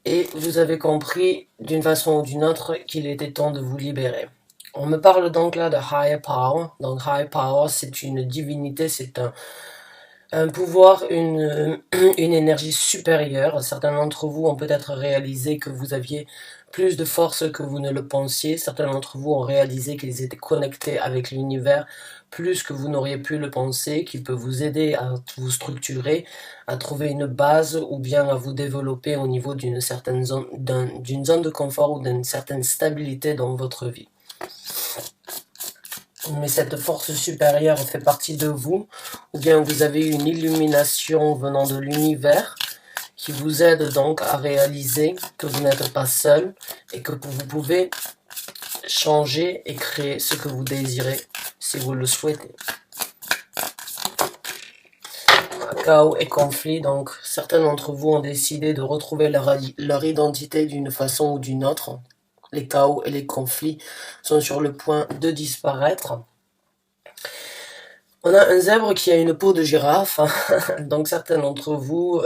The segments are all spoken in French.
et vous avez compris d'une façon ou d'une autre qu'il était temps de vous libérer. On me parle donc là de Higher Power. Donc Higher Power, c'est une divinité, c'est un pouvoir, une énergie supérieure. Certains d'entre vous ont peut-être réalisé que vous aviez plus de force que vous ne le pensiez. Certains d'entre vous ont réalisé qu'ils étaient connectés avec l'univers plus que vous n'auriez pu le penser, qui peut vous aider à vous structurer, à trouver une base ou bien à vous développer au niveau d'une certaine zone, d'une zone de confort ou d'une certaine stabilité dans votre vie. Mais cette force supérieure fait partie de vous, ou bien vous avez une illumination venant de l'univers qui vous aide donc à réaliser que vous n'êtes pas seul et que vous pouvez changer et créer ce que vous désirez si vous le souhaitez. Chaos et conflit, donc certains d'entre vous ont décidé de retrouver leur identité d'une façon ou d'une autre. Les chaos et les conflits sont sur le point de disparaître. On a un zèbre qui a une peau de girafe, donc certains d'entre vous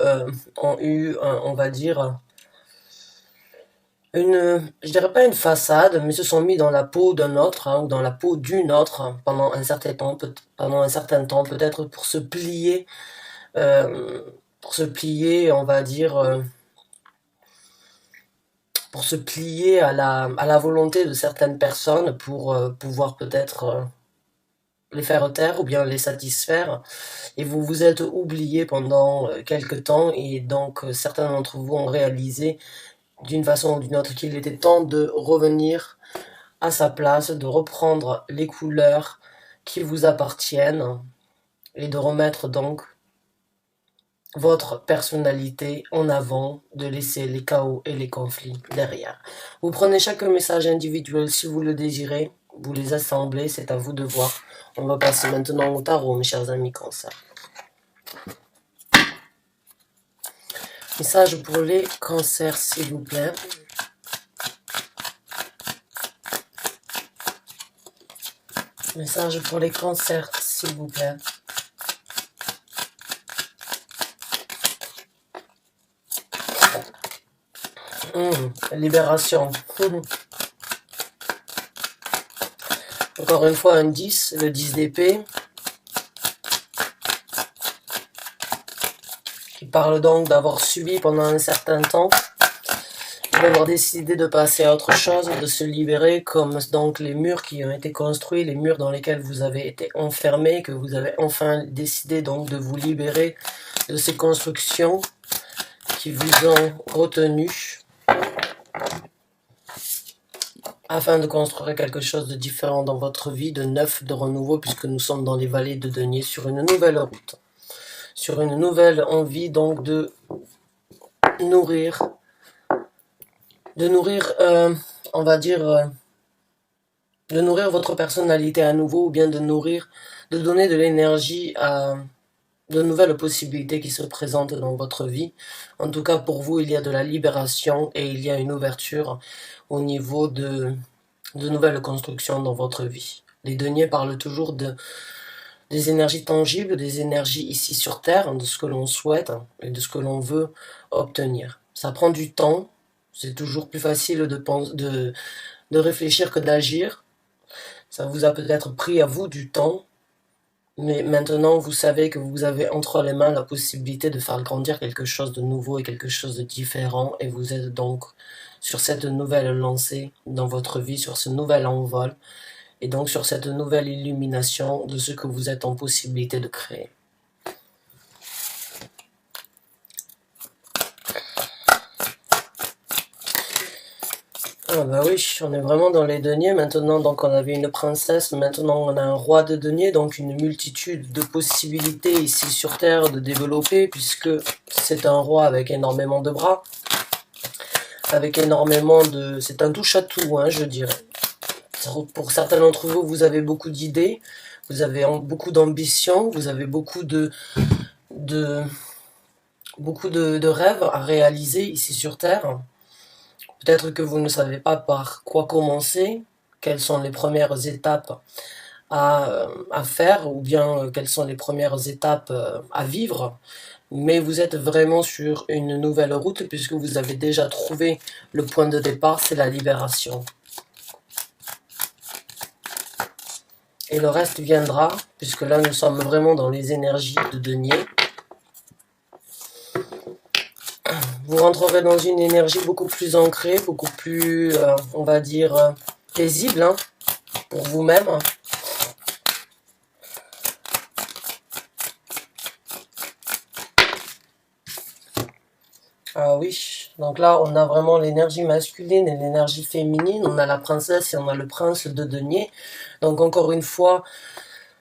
ont eu, on va dire, je dirais pas une façade, mais se sont mis dans la peau d'un autre, ou dans la peau d'une autre pendant un certain temps, peut-être pour se plier, on va dire, pour se plier à la volonté de certaines personnes pour pouvoir peut-être les faire taire ou bien les satisfaire. Et vous vous êtes oublié pendant quelque temps et donc certains d'entre vous ont réalisé d'une façon ou d'une autre qu'il était temps de revenir à sa place, de reprendre les couleurs qui vous appartiennent et de remettre donc votre personnalité en avant, de laisser les chaos et les conflits derrière. Vous prenez chaque message individuel si vous le désirez, vous les assemblez, c'est à vous de voir. On va passer maintenant au tarot, mes chers amis Cancer. Message pour les cancers, s'il vous plaît. Message pour les cancers, s'il vous plaît. Libération. Encore une fois, un 10, le 10 d'épée. Qui parle donc d'avoir subi pendant un certain temps, d'avoir décidé de passer à autre chose, de se libérer, comme donc les murs qui ont été construits, les murs dans lesquels vous avez été enfermés, que vous avez enfin décidé donc de vous libérer de ces constructions qui vous ont retenu afin de construire quelque chose de différent dans votre vie, de neuf, de renouveau, puisque nous sommes dans les vallées de denier sur une nouvelle route, sur une nouvelle envie donc de nourrir, on va dire, de nourrir votre personnalité à nouveau, ou bien de donner de l'énergie à de nouvelles possibilités qui se présentent dans votre vie. En tout cas, pour vous, il y a de la libération et il y a une ouverture au niveau de nouvelles constructions dans votre vie. Les deniers parlent toujours des énergies tangibles, des énergies ici sur Terre, de ce que l'on souhaite et de ce que l'on veut obtenir. Ça prend du temps, c'est toujours plus facile de réfléchir que d'agir. Ça vous a peut-être pris à vous du temps, mais maintenant vous savez que vous avez entre les mains la possibilité de faire grandir quelque chose de nouveau et quelque chose de différent, et vous êtes donc sur cette nouvelle lancée dans votre vie, sur ce nouvel envol, et donc sur cette nouvelle illumination de ce que vous êtes en possibilité de créer. Ah bah oui, on est vraiment dans les deniers maintenant, donc on avait une princesse, maintenant on a un roi de deniers, donc une multitude de possibilités ici sur Terre de développer, puisque c'est un roi avec énormément de bras, avec énormément de... c'est un touche-à-tout, je dirais. Pour certains d'entre vous, vous avez beaucoup d'idées, vous avez beaucoup d'ambition, vous avez beaucoup de rêves à réaliser ici sur Terre. Peut-être que vous ne savez pas par quoi commencer, quelles sont les premières étapes à faire, ou bien quelles sont les premières étapes à vivre. mais vous êtes vraiment sur une nouvelle route puisque vous avez déjà trouvé le point de départ, c'est la libération. Et le reste viendra, puisque là nous sommes vraiment dans les énergies de denier. Vous rentrerez dans une énergie beaucoup plus ancrée, beaucoup plus, on va dire, paisible hein, pour vous-même. Ah oui, donc là on a vraiment l'énergie masculine et l'énergie féminine, on a la princesse et on a le prince de denier. Donc encore une fois,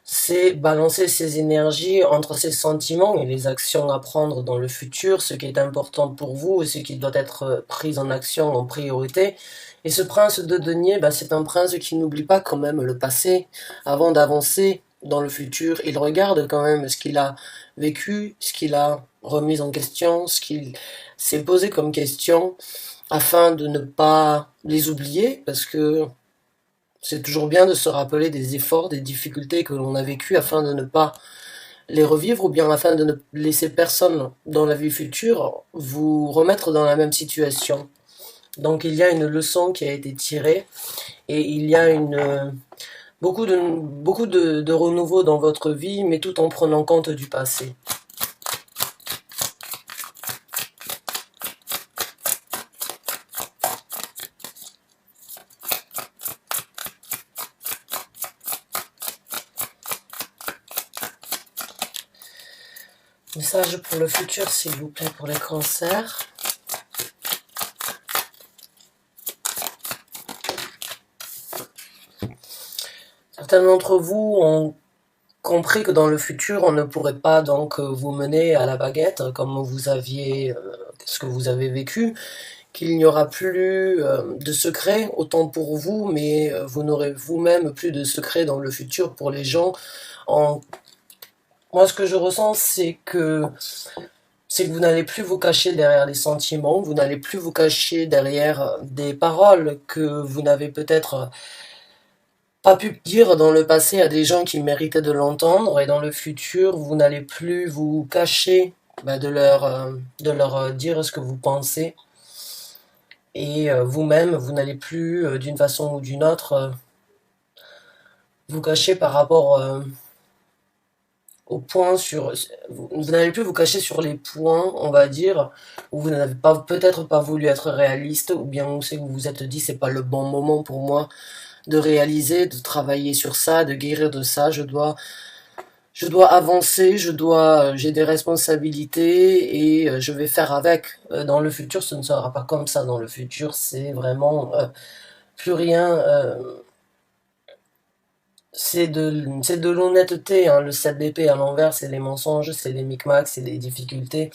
c'est balancer ses énergies entre ses sentiments et les actions à prendre dans le futur, ce qui est important pour vous et ce qui doit être pris en action en priorité. Et ce prince de denier, bah, c'est un prince qui n'oublie pas quand même le passé avant d'avancer dans le futur. Il regarde quand même ce qu'il a vécu, ce qu'il a remis en question, ce qu'il s'est posé comme question afin de ne pas les oublier parce que c'est toujours bien de se rappeler des efforts, des difficultés que l'on a vécues afin de ne pas les revivre ou bien afin de ne laisser personne dans la vie future vous remettre dans la même situation. Donc il y a une leçon qui a été tirée et il y a beaucoup de renouveau dans votre vie, mais tout en prenant compte du passé. Message pour le futur, s'il vous plaît, pour les cancers. Certains d'entre vous ont compris que dans le futur, on ne pourrait pas donc vous mener à la baguette comme vous aviez ce que vous avez vécu, qu'il n'y aura plus de secrets autant pour vous, mais vous n'aurez vous-même plus de secrets dans le futur pour les gens. Moi, ce que je ressens, c'est que vous n'allez plus vous cacher derrière les sentiments, vous n'allez plus vous cacher derrière des paroles que vous n'avez peut-être pas pu dire dans le passé à des gens qui méritaient de l'entendre, et dans le futur, vous n'allez plus vous cacher de leur dire ce que vous pensez. Et vous-même, vous n'allez plus, d'une façon ou d'une autre, vous cacher par rapport aux points sur... Vous n'allez plus vous cacher sur les points, on va dire, où vous n'avez pas peut-être pas voulu être réaliste, ou bien où c'est que vous vous êtes dit c'est pas le bon moment pour moi de réaliser, de travailler sur ça, de guérir de ça, je dois avancer, j'ai des responsabilités et je vais faire avec. Dans le futur, ce ne sera pas comme ça. Dans le futur, c'est vraiment plus rien. C'est de l'honnêteté. Hein. Le 7 d'épée à l'envers, c'est les mensonges, c'est les micmacs, c'est les difficultés,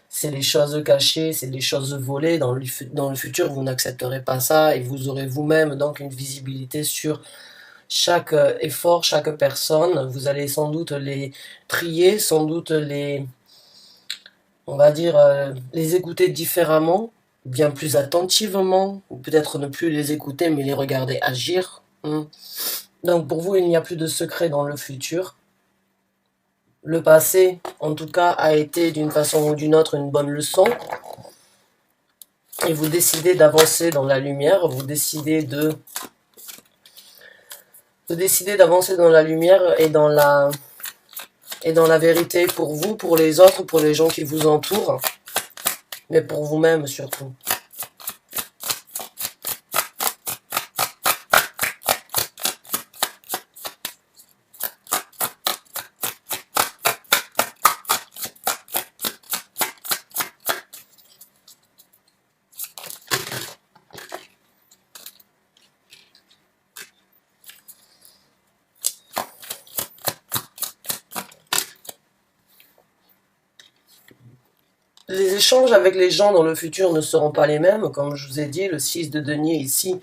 c'est les choses cachées, c'est les choses volées. Dans le futur, vous n'accepterez pas ça et vous aurez vous-même donc une visibilité sur chaque effort, chaque personne. Vous allez sans doute les trier, sans doute on va dire, les écouter différemment, bien plus attentivement, ou peut-être ne plus les écouter mais les regarder agir. Donc pour vous, il n'y a plus de secret dans le futur. Le passé, en tout cas, a été d'une façon ou d'une autre une bonne leçon. Et vous décidez d'avancer dans la lumière, vous décidez d'avancer dans la lumière et dans la vérité pour vous, pour les autres, pour les gens qui vous entourent, mais pour vous-même surtout. Les échanges avec les gens dans le futur ne seront pas les mêmes. Comme je vous ai dit, le 6 de denier ici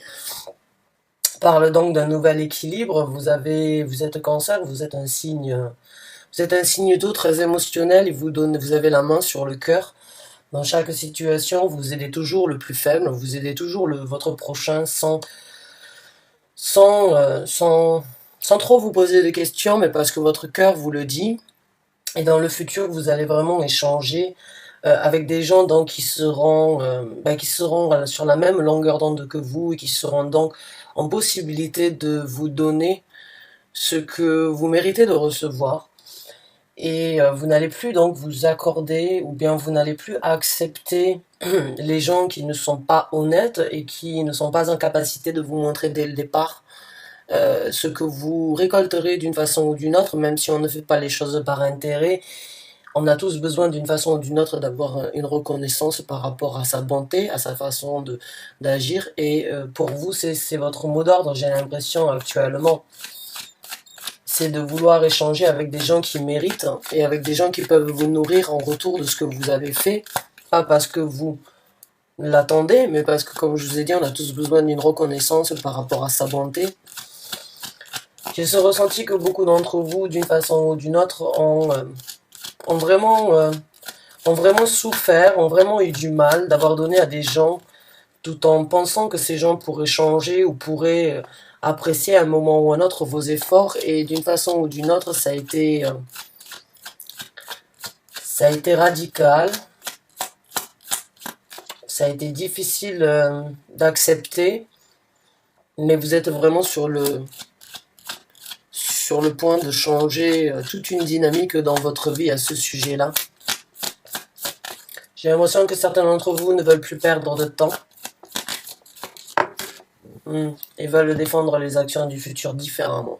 parle donc d'un nouvel équilibre. Vous êtes cancer, vous êtes un signe d'eau très émotionnel et vous avez la main sur le cœur. Dans chaque situation, vous aidez toujours le plus faible, vous aidez toujours votre prochain sans trop vous poser de questions, mais parce que votre cœur vous le dit. Et dans le futur, vous allez vraiment échanger avec des gens donc qui seront sur la même longueur d'onde que vous et qui seront donc en possibilité de vous donner ce que vous méritez de recevoir. Et vous n'allez plus donc vous accorder ou bien vous n'allez plus accepter les gens qui ne sont pas honnêtes et qui ne sont pas en capacité de vous montrer dès le départ ce que vous récolterez d'une façon ou d'une autre, même si on ne fait pas les choses par intérêt. On a tous besoin d'une façon ou d'une autre d'avoir une reconnaissance par rapport à sa bonté, à sa façon d'agir. Et pour vous, c'est votre mot d'ordre, j'ai l'impression actuellement. C'est de vouloir échanger avec des gens qui méritent et avec des gens qui peuvent vous nourrir en retour de ce que vous avez fait. Pas parce que vous l'attendez, mais parce que, comme je vous ai dit, on a tous besoin d'une reconnaissance par rapport à sa bonté. J'ai ce ressenti que beaucoup d'entre vous, d'une façon ou d'une autre, ont vraiment souffert, ont vraiment eu du mal d'avoir donné à des gens, tout en pensant que ces gens pourraient changer ou pourraient apprécier à un moment ou à un autre vos efforts. Et d'une façon ou d'une autre, ça a été radical, ça a été difficile d'accepter, mais vous êtes vraiment sur le point de changer toute une dynamique dans votre vie à ce sujet-là. J'ai l'impression que certains d'entre vous ne veulent plus perdre de temps. Ils veulent défendre les actions du futur différemment.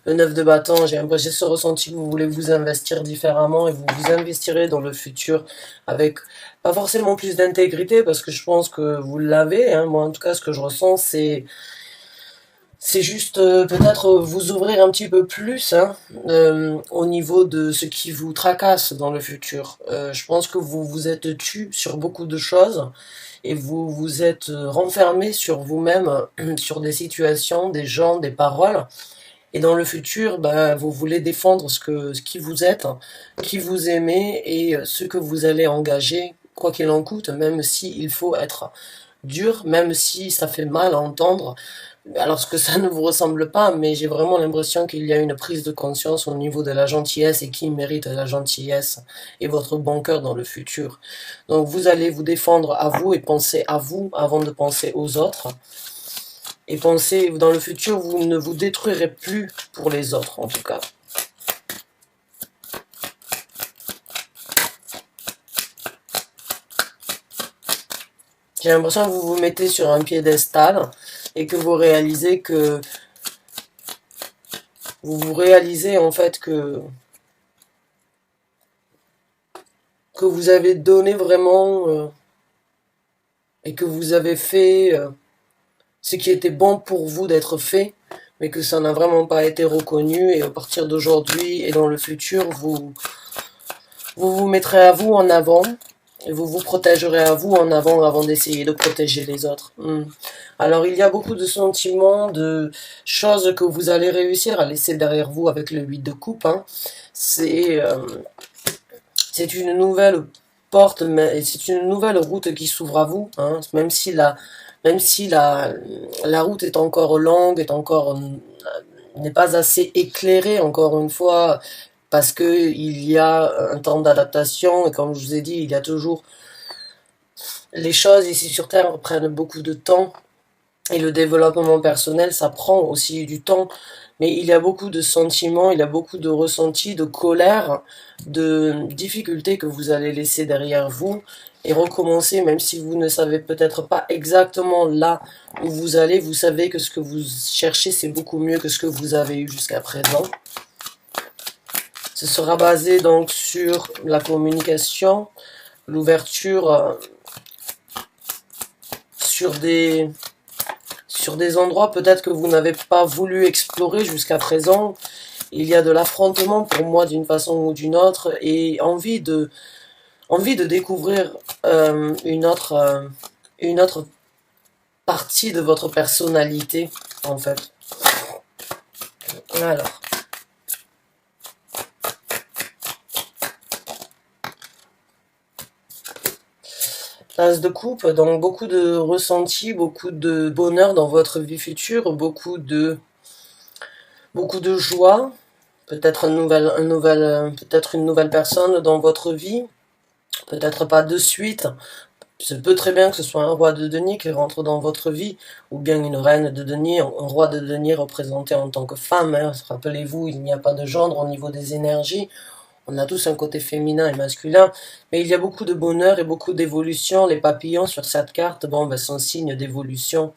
Le 9 de bâton, j'ai ce ressenti que vous voulez vous investir différemment et vous vous investirez dans le futur avec pas forcément plus d'intégrité parce que je pense que vous l'avez. Moi, en tout cas, ce que je ressens, c'est juste peut-être vous ouvrir un petit peu plus au niveau de ce qui vous tracasse dans le futur. Je pense que vous vous êtes tu sur beaucoup de choses et vous vous êtes renfermé sur vous-même, sur des situations, des gens, des paroles. Et dans le futur, vous voulez défendre ce qui vous êtes, qui vous aimez et ce que vous allez engager, quoi qu'il en coûte, même si il faut être dur, même si ça fait mal à entendre, alors que ça ne vous ressemble pas, mais j'ai vraiment l'impression qu'il y a une prise de conscience au niveau de la gentillesse et qui mérite la gentillesse et votre bon cœur dans le futur. Donc vous allez vous défendre à vous et penser à vous avant de penser aux autres. Et pensez, dans le futur, vous ne vous détruirez plus pour les autres, en tout cas. J'ai l'impression que vous vous mettez sur un piédestal et que vous réalisez en fait que vous avez donné vraiment et que vous avez fait ce qui était bon pour vous d'être fait, mais que ça n'a vraiment pas été reconnu. Et à partir d'aujourd'hui et dans le futur, vous vous mettrez à vous en avant et vous vous protégerez à vous en avant d'essayer de protéger les autres. Alors il y a beaucoup de sentiments, de choses que vous allez réussir à laisser derrière vous avec le 8 de coupe. C'est une nouvelle porte, c'est une nouvelle route qui s'ouvre à vous, même si la route est encore longue, n'est pas assez éclairée, encore une fois, parce que il y a un temps d'adaptation, et comme je vous ai dit, il y a toujours les choses ici sur Terre prennent beaucoup de temps, et le développement personnel, ça prend aussi du temps, mais il y a beaucoup de sentiments, il y a beaucoup de ressentis, de colère, de difficultés que vous allez laisser derrière vous, et recommencer, même si vous ne savez peut-être pas exactement là où vous allez, vous savez que ce que vous cherchez, c'est beaucoup mieux que ce que vous avez eu jusqu'à présent. Ce sera basé donc sur la communication, l'ouverture sur des endroits peut-être que vous n'avez pas voulu explorer jusqu'à présent. Il y a de l'affrontement pour moi d'une façon ou d'une autre et envie de découvrir une autre partie de votre personnalité, en fait. Alors. L'As de coupe, donc beaucoup de ressenti, beaucoup de bonheur dans votre vie future, beaucoup de joie, peut-être peut-être une nouvelle personne dans votre vie, peut-être pas de suite. Ça peut très bien que ce soit un roi de denier qui rentre dans votre vie, ou bien une reine de denier, un roi de denier représenté en tant que femme. Hein. Rappelez-vous, il n'y a pas de genre au niveau des énergies. On a tous un côté féminin et masculin, mais il y a beaucoup de bonheur et beaucoup d'évolution. Les papillons sur cette carte, bon, ben, sont signe d'évolution.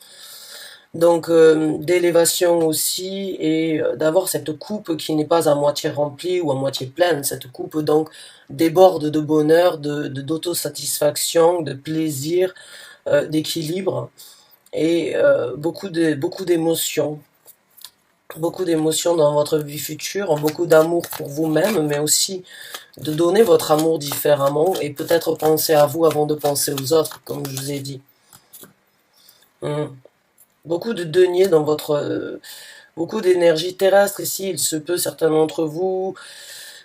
Donc d'élévation aussi, et d'avoir cette coupe qui n'est pas à moitié remplie ou à moitié pleine. Cette coupe donc déborde de bonheur, d'autosatisfaction, de plaisir, d'équilibre et beaucoup d'émotions. Beaucoup d'émotions dans votre vie future, beaucoup d'amour pour vous-même, mais aussi de donner votre amour différemment et peut-être penser à vous avant de penser aux autres, comme je vous ai dit. Beaucoup de deniers dans beaucoup d'énergie terrestre ici. Il se peut, certains d'entre vous,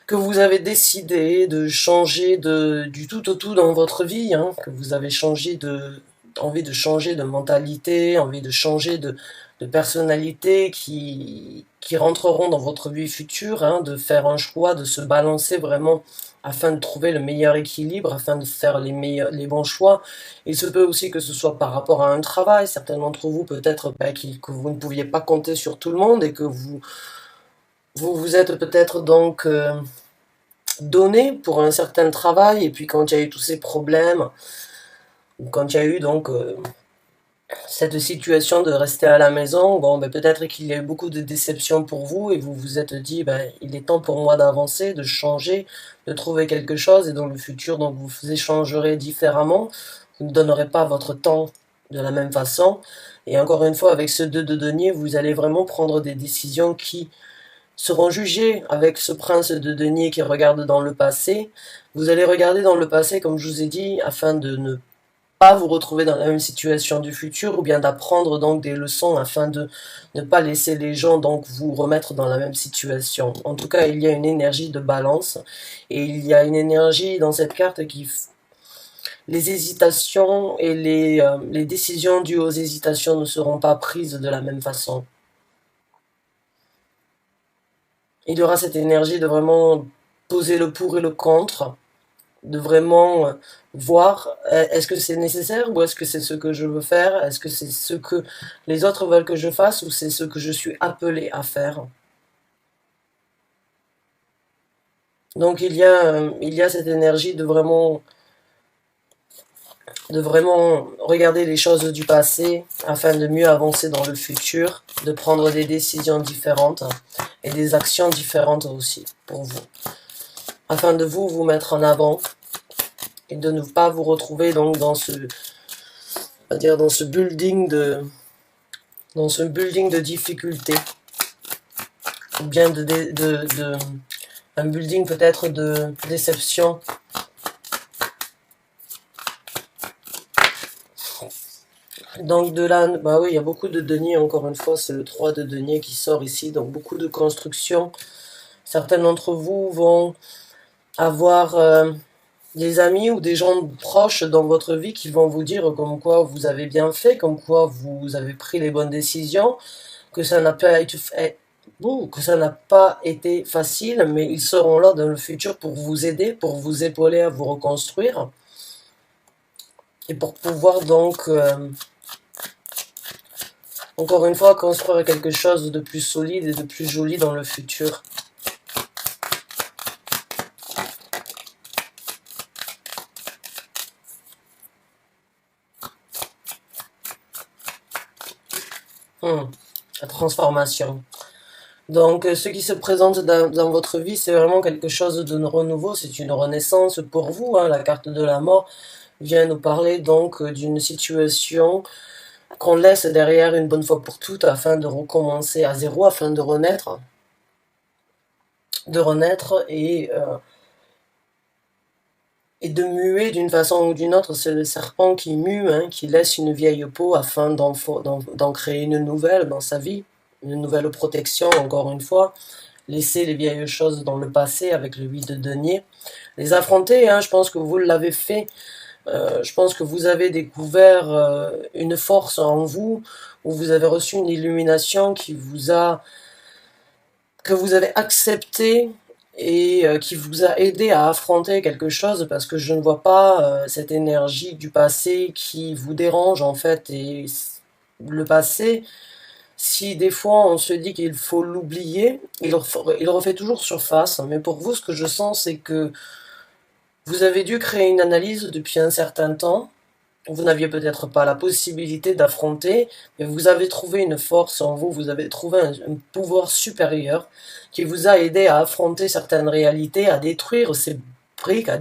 que vous avez décidé de changer du tout au tout dans votre vie, hein, que vous avez envie de changer de mentalité, envie de changer de personnalité qui rentreront dans votre vie future, hein, de faire un choix, de se balancer vraiment afin de trouver le meilleur équilibre, afin de faire les bons choix. Il se peut aussi que ce soit par rapport à un travail. Certains d'entre vous, peut-être que vous ne pouviez pas compter sur tout le monde et que vous êtes peut-être donc donné pour un certain travail, et puis quand il y a eu tous ces problèmes, ou quand il y a eu donc cette situation de rester à la maison, bon, ben, peut-être qu'il y a eu beaucoup de déceptions pour vous et vous vous êtes dit, ben, il est temps pour moi d'avancer, de changer, de trouver quelque chose, et dans le futur, donc vous échangerez différemment, vous ne donnerez pas votre temps de la même façon, et encore une fois, avec ce 2 de denier, vous allez vraiment prendre des décisions qui seront jugées avec ce prince de denier qui regarde dans le passé. Vous allez regarder dans le passé, comme je vous ai dit, afin de ne pas vous retrouver dans la même situation du futur, ou bien d'apprendre donc des leçons afin de ne pas laisser les gens donc vous remettre dans la même situation. En tout cas, il y a une énergie de balance, et il y a une énergie dans cette carte les hésitations et les décisions dues aux hésitations ne seront pas prises de la même façon. Il y aura cette énergie de vraiment poser le pour et le contre, de vraiment voir est-ce que c'est nécessaire ou est-ce que c'est ce que je veux faire, est-ce que c'est ce que les autres veulent que je fasse ou c'est ce que je suis appelé à faire. Donc il y a cette énergie de vraiment regarder les choses du passé afin de mieux avancer dans le futur, de prendre des décisions différentes et des actions différentes aussi pour vous, afin de vous mettre en avant et de ne pas vous retrouver donc dans ce building de difficultés, ou bien un building peut-être de déception. Donc de là, bah oui, il y a beaucoup de deniers, encore une fois, c'est le 3 de denier qui sort ici, donc beaucoup de construction. Certains d'entre vous vont avoir des amis ou des gens proches dans votre vie qui vont vous dire comme quoi vous avez bien fait, comme quoi vous avez pris les bonnes décisions, que ça n'a pas été facile, mais ils seront là dans le futur pour vous aider, pour vous épauler à vous reconstruire, et pour pouvoir donc encore une fois construire quelque chose de plus solide et de plus joli dans le futur. La transformation. Donc, ce qui se présente dans votre vie, c'est vraiment quelque chose de renouveau, c'est une renaissance pour vous. Hein. La carte de la mort vient nous parler donc d'une situation qu'on laisse derrière une bonne fois pour toutes afin de recommencer à zéro, afin de renaître et de muer d'une façon ou d'une autre. C'est le serpent qui mue, hein, qui laisse une vieille peau afin d'en créer une nouvelle dans sa vie, une nouvelle protection, encore une fois. Laisser les vieilles choses dans le passé avec le 8 de denier. Les affronter, hein, je pense que vous l'avez fait. Je pense que vous avez découvert une force en vous, où vous avez reçu une illumination qui vous a que vous avez accepté et qui vous a aidé à affronter quelque chose, parce que je ne vois pas cette énergie du passé qui vous dérange en fait. Et le passé, si des fois on se dit qu'il faut l'oublier, il refait toujours surface. Mais pour vous, ce que je sens, c'est que vous avez dû créer une analyse depuis un certain temps. Vous n'aviez peut-être pas la possibilité d'affronter, mais vous avez trouvé une force en vous, vous avez trouvé un pouvoir supérieur qui vous a aidé à affronter certaines réalités, à détruire ces briques, à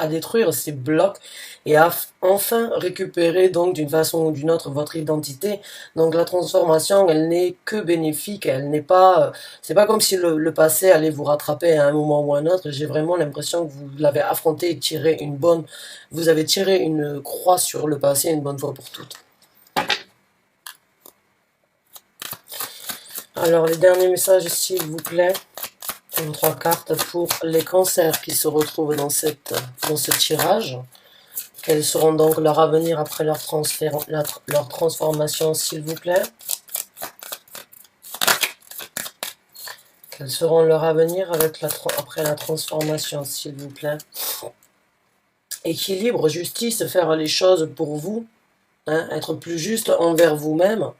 détruire ces blocs et à enfin récupérer donc d'une façon ou d'une autre votre identité. Donc la transformation, elle n'est que bénéfique, elle n'est pas, c'est pas comme si le passé allait vous rattraper à un moment ou à un autre. J'ai vraiment l'impression que vous l'avez affronté et tiré vous avez tiré une croix sur le passé une bonne fois pour toutes. Alors, les derniers messages, s'il vous plaît. 3 cartes pour les cancers qui se retrouvent dans ce tirage. Quels seront donc leur avenir après leur transformation, s'il vous plaît? Quels seront leur avenir après la transformation, s'il vous plaît? Équilibre, justice, faire les choses pour vous, hein, être plus juste envers vous-même.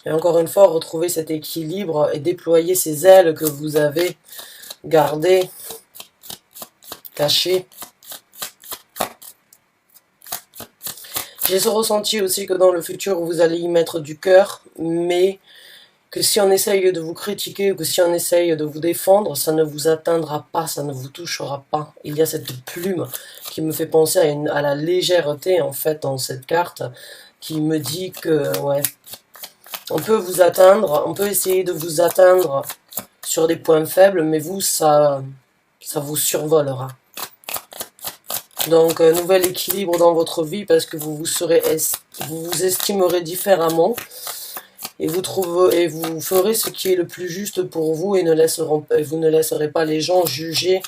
Et encore une fois, retrouver cet équilibre et déployer ces ailes que vous avez gardées, cachées. J'ai ce ressenti aussi que dans le futur, vous allez y mettre du cœur, mais que si on essaye de vous critiquer ou que si on essaye de vous défendre, ça ne vous atteindra pas, ça ne vous touchera pas. Il y a cette plume qui me fait penser à la légèreté, en fait, dans cette carte, qui me dit que, ouais, on peut vous atteindre, on peut essayer de vous atteindre sur des points faibles, mais vous, ça vous survolera. Donc, nouvel équilibre dans votre vie, parce que vous vous estimerez différemment, et vous ferez ce qui est le plus juste pour vous, et vous ne laisserez pas les gens juger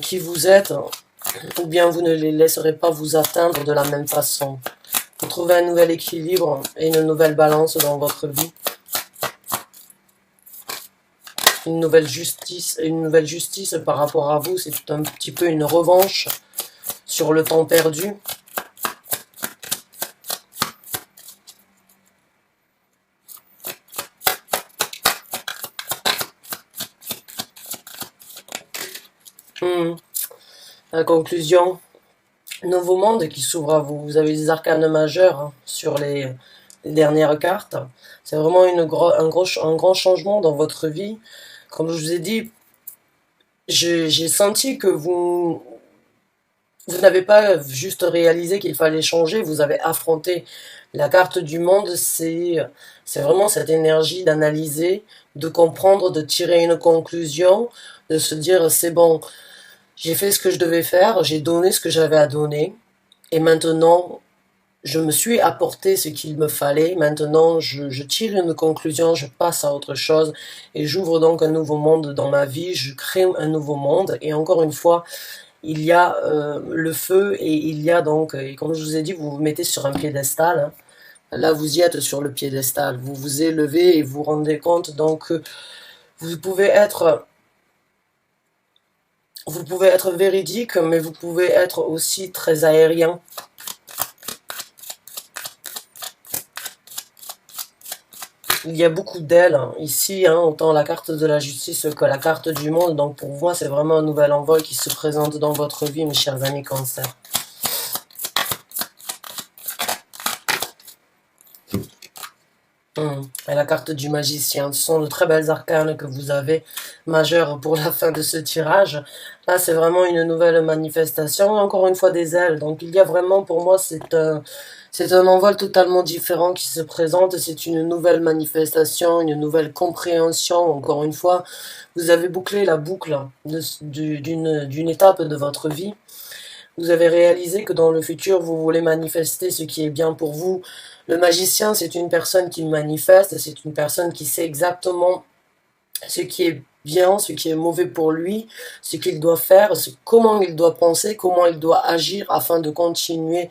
qui vous êtes, ou bien vous ne les laisserez pas vous atteindre de la même façon. Vous trouvez un nouvel équilibre et une nouvelle balance dans votre vie. Une nouvelle justice par rapport à vous, c'est un petit peu une revanche sur le temps perdu. La conclusion, nouveau monde qui s'ouvre à vous. Vous avez des arcanes majeurs hein, sur les dernières cartes. C'est vraiment un grand changement dans votre vie. Comme je vous ai dit, j'ai senti que vous n'avez pas juste réalisé qu'il fallait changer, vous avez affronté. La carte du monde, c'est vraiment cette énergie d'analyser, de comprendre, de tirer une conclusion, de se dire c'est bon, j'ai fait ce que je devais faire, j'ai donné ce que j'avais à donner, et maintenant, je me suis apporté ce qu'il me fallait. Maintenant, je tire une conclusion, je passe à autre chose, et j'ouvre donc un nouveau monde dans ma vie, je crée un nouveau monde, et encore une fois, il y a le feu, et il y a donc, et comme je vous ai dit, vous vous mettez sur un piédestal, hein. Là, vous y êtes sur le piédestal, vous vous élevez et vous vous rendez compte donc que vous pouvez être véridique, mais vous pouvez être aussi très aérien. Il y a beaucoup d'ailes hein, ici, hein, autant la carte de la justice que la carte du monde. Donc pour moi, c'est vraiment un nouvel envol qui se présente dans votre vie, mes chers amis Cancer. Et la carte du magicien, ce sont de très belles arcanes que vous avez, majeures pour la fin de ce tirage. Là, c'est vraiment une nouvelle manifestation, encore une fois des ailes. Donc il y a vraiment, pour moi, c'est un envol totalement différent qui se présente. C'est une nouvelle manifestation, une nouvelle compréhension. Encore une fois, vous avez bouclé la boucle d'une étape de votre vie. Vous avez réalisé que dans le futur, vous voulez manifester ce qui est bien pour vous. Le magicien, c'est une personne qui manifeste, c'est une personne qui sait exactement ce qui est bien, ce qui est mauvais pour lui, ce qu'il doit faire, comment il doit penser, comment il doit agir afin de continuer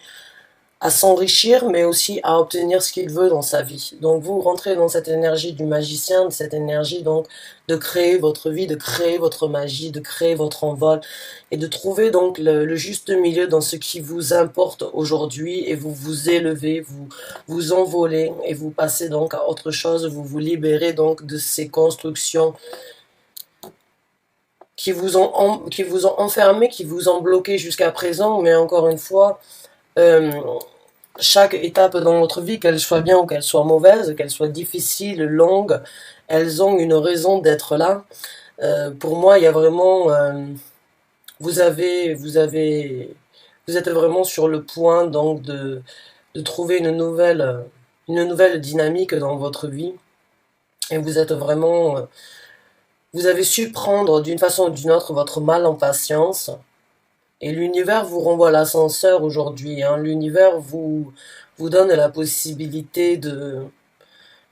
à s'enrichir, mais aussi à obtenir ce qu'il veut dans sa vie. Donc vous rentrez dans cette énergie du magicien, de cette énergie donc de créer votre vie, de créer votre magie, de créer votre envol, et de trouver donc le juste milieu dans ce qui vous importe aujourd'hui, et vous vous élevez, vous envolez, et vous passez donc à autre chose, vous vous libérez donc de ces constructions qui vous ont enfermé, qui vous ont bloqué jusqu'à présent, mais encore une fois, euh, chaque étape dans notre vie, qu'elle soit bien ou qu'elle soit mauvaise, qu'elle soit difficile, longue, elles ont une raison d'être là. Pour moi, il y a vraiment, vous avez, vous avez, vous êtes vraiment sur le point donc de trouver une nouvelle dynamique dans votre vie, et vous êtes vraiment, vous avez su prendre d'une façon ou d'une autre votre mal en patience. Et l'univers vous renvoie l'ascenseur aujourd'hui, hein. L'univers vous donne la possibilité de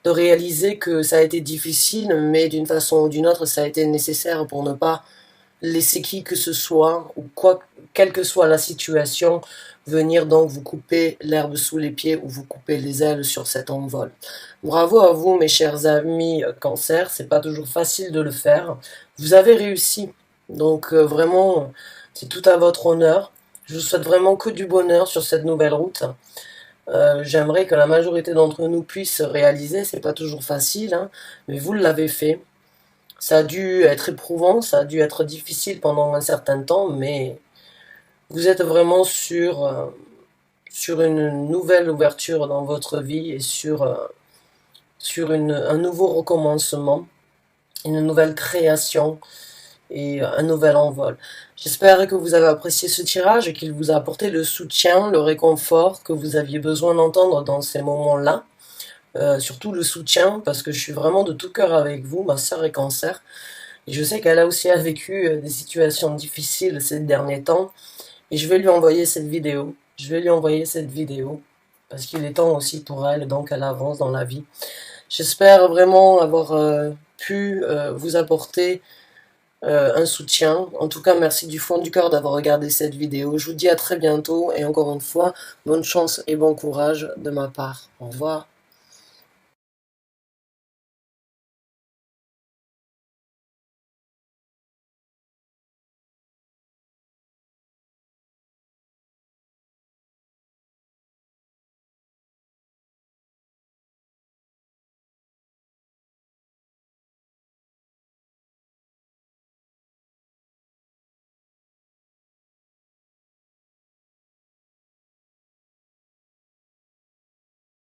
réaliser que ça a été difficile, mais d'une façon ou d'une autre, ça a été nécessaire pour ne pas laisser qui que ce soit, ou quoi, quelle que soit la situation, venir donc vous couper l'herbe sous les pieds ou vous couper les ailes sur cet envol. Bravo à vous, mes chers amis Cancer, c'est pas toujours facile de le faire. Vous avez réussi, donc vraiment, c'est tout à votre honneur. Je vous souhaite vraiment que du bonheur sur cette nouvelle route. J'aimerais que la majorité d'entre nous puisse réaliser, c'est pas toujours facile, hein, mais vous l'avez fait. Ça a dû être éprouvant, ça a dû être difficile pendant un certain temps, mais vous êtes vraiment sur une nouvelle ouverture dans votre vie, et sur un nouveau recommencement, une nouvelle création et un nouvel envol. J'espère que vous avez apprécié ce tirage et qu'il vous a apporté le soutien, le réconfort que vous aviez besoin d'entendre dans ces moments-là. Surtout le soutien, parce que je suis vraiment de tout cœur avec vous, ma sœur est Cancer. Et je sais qu'elle a aussi vécu des situations difficiles ces derniers temps. Et je vais lui envoyer cette vidéo. Je vais lui envoyer cette vidéo. Parce qu'il est temps aussi pour elle, donc elle avance dans la vie. J'espère vraiment avoir pu vous apporter un soutien. En tout cas, merci du fond du cœur d'avoir regardé cette vidéo. Je vous dis à très bientôt. Et encore une fois, bonne chance et bon courage de ma part. Au revoir.